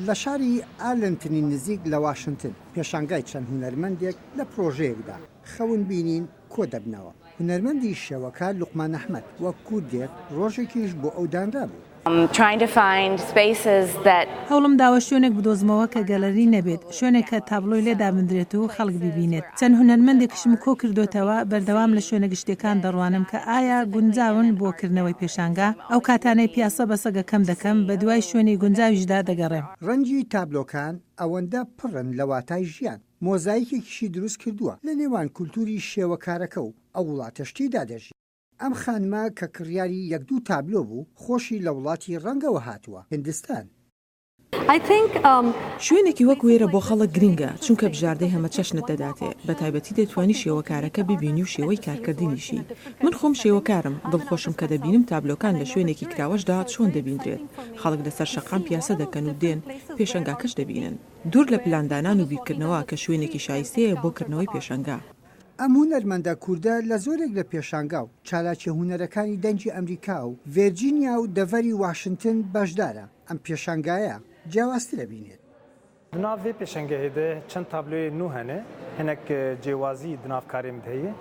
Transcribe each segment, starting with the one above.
لە شاری ئالنتنی نزیک لە واشنگتن پێشانگای چەند هونەرمەندێک لە پرۆژەیەکدا خەون بینین کۆ دەبنەوە. هونەرمەندی شێوەکار لوقمان ئەحمەد وەک کوردێک ڕۆژێکیش بۆ ئەو دانرا بوو. هەوڵم داوە شوێنێک بدۆزمەوە کە گەلەری نەبێت، شوێنێک کە تابلۆی لێدا بندرێت و خەڵک ببینێت. چەند هونەرمەندێکشم کۆ کردوتەوە بەردەوام لە شوێنە گشتەکان دەڕوانم کە ئایا گونجاون بۆکردنەوەی پێشانگا ئەو کاتانەی پیاسە بەسەگە کەم دەکەم بە دوای شوێنی گونجاویشدا دەگەڕێم. ڕەنگی تابلۆکان ئەوەندە پڕن لە واتای ژیان مۆزاییکێکیشی دروست کردووە لە نێوان کولتوری شێوەکارەکە و ئەو وڵاتەشتی دادەژی. ئەم خانمە کە کڕیاری یەک دوو تابلۆ بوو خۆشی لە وڵاتی ڕەنگەوە هاتووە هندستان. شوێنێکی وەک وێرە بۆ خەڵک گرنگە چونکە بژاردەی هەمە چەشنت دەداتێ بە تایبەتی دەتوانی شێوەکارەکە ببینی و شێوەی کارکردنیشی. من خۆم شێوەکارم دڵخۆشم کە دەبینم تابلۆکان لە شوێنێکی کراوەشدا چۆن دەبیندرێت. خەڵک لەسەر شەقام پیاسە دەکەن و دێن پێشەنگاکەش دەبینن. دوور لە پلاندانان و بیرکردنەوە کە شوێنێکی شایستەیە بۆ کردنەوەی پێشەنگا. ئەم هونەرمەندە کووردە لە زۆرێک لە پێشانگا و چالاکی هونەرەکانی دەنجی ئەمریکا و ڤێرجینیا و دەڤەری واشنگتن بەشدارە ئەم پێشانگایە جیاوازترە بینێت. دناو vê pêşengehê de çend tabloyê nû hene hinek cêwazî di nav karê min heye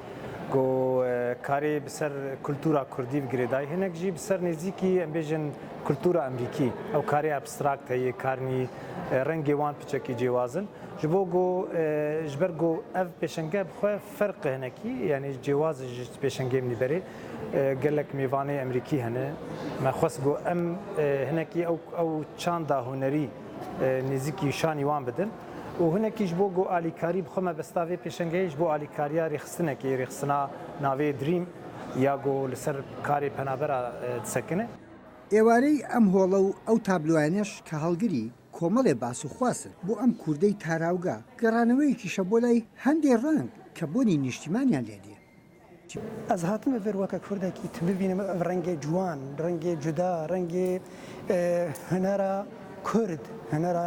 ku karê bi ser kultura Kurdî bi girêdayî hinek jî bi ser nêzîkî em bêjin kultura Emerîkî ew karê abstrakt heye karnî rengê wan piçekî cêwazin ji bo ku ji ber ku ev pêşenge bi xwe ferq hinekî yanî cêwaz ji pêşengê min berê gelek mêvanê Emerîkî hene me xwest ku em hinekî ew çanda hunerî نزیکی شانی وان بدن و هنکیش بۆ گۆ ئالیکاری بخۆمە بەستاوێ پێشەنگەیش بۆ ئالیکاریا ڕێخستنێکی ڕێخستنا ناوێ دریم یا گۆ لەسەر کاری پەنابەرە دسەکنێ. ئێوارەی ئەم هۆڵە و ئەو تابلوانش کە هەڵگری کۆمەڵێ باس و خواستن بۆ ئەم کوردەی تاراوگا گەڕانەوەیەکیشە بۆ لای هەندێ ڕنگ کە بۆنی نیشتیمانیان لێدێ. ئەس هاتمە بێر وەکە کوردێکی ببینم ڕەنگێ جوان ڕەنگێ جودا ڕەنگێ هەنەرە کورد هەنەرە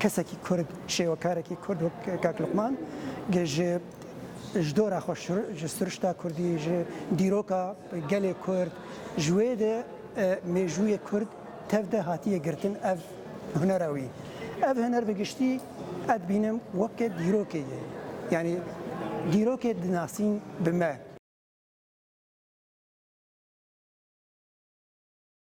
کەسێکی کورد شێوەکارێکی کورد کاک لوقمان ji dora xwe ji sirişta Kurdî ji dîroka gelê Kurd ji wê de mêjûyê Kurd tev de hatiye girtin ev hunera wî. Ev huner bi giştî ez bînim weke dîrokê ye. Yani dîrokê dinasîn bi me